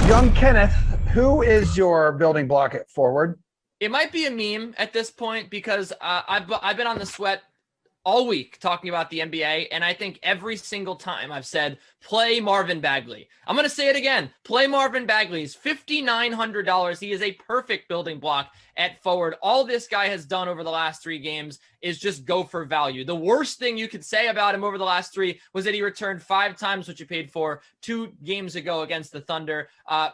Young Kenneth, who is your building block at forward? It might be a meme at this point because I've been on the sweat all week talking about the NBA, and I think every single time I've said, play Marvin Bagley. I'm going to say it again. Play Marvin Bagley. He's $5,900. He is a perfect building block at forward. All this guy has done over the last 3 games is just go for value. The worst thing you could say about him over the last 3 was that he returned 5 times what you paid for 2 games ago against the Thunder.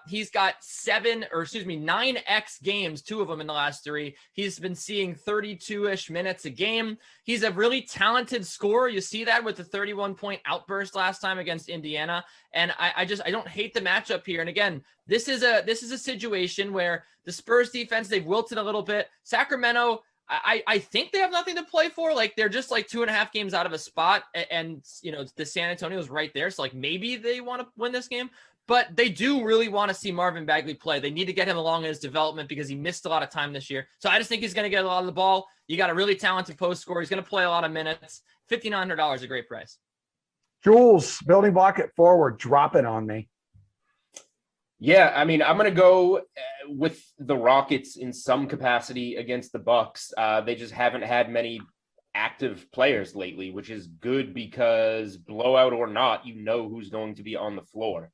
He's got 9X games, 2 of them in the last 3. He's been seeing 32-ish minutes a game. He's a really talented scorer. You see that with the 31-point outburst last time against Indiana. And I don't hate the matchup here. And again, this is a situation where the Spurs defense, they've wilted a little bit. Sacramento, I think they have nothing to play for. Like, they're just like 2.5 games out of a spot, and the San Antonio's right there. So like maybe they want to win this game, but they do really want to see Marvin Bagley play. They need to get him along in his development because he missed a lot of time this year. So I just think he's going to get a lot of the ball. You got a really talented post scorer. He's going to play a lot of minutes. $5,900 is a great price. Jules, building block at forward, drop it on me. Yeah, I mean, I'm going to go with the Rockets in some capacity against the Bucks. They just haven't had many active players lately, which is good because blowout or not, you know who's going to be on the floor.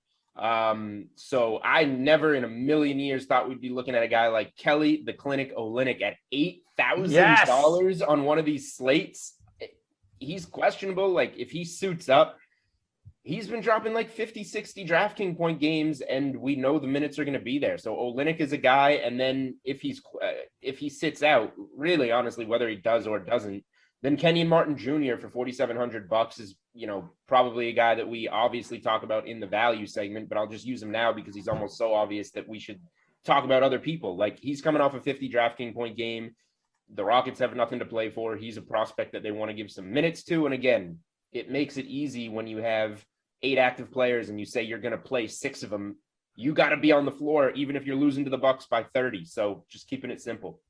So I never in a million years thought we'd be looking at a guy like Kelly, the Clinic Olynyk at $8,000 on one of these slates. He's questionable. Like, if he suits up, he's been dropping like 50, 60 DraftKings point games, and we know the minutes are going to be there. So Olynyk is a guy, and then if he sits out, really, honestly, whether he does or doesn't, then Kenyon Martin Jr. for $4,700 is, probably a guy that we obviously talk about in the value segment, but I'll just use him now because he's almost so obvious that we should talk about other people. Like, he's coming off a 50 DraftKings point game. The Rockets have nothing to play for. He's a prospect that they want to give some minutes to. And again, it makes it easy when you have 8 active players and you say you're going to play 6 of them. You got to be on the floor, even if you're losing to the Bucks by 30. So just keeping it simple.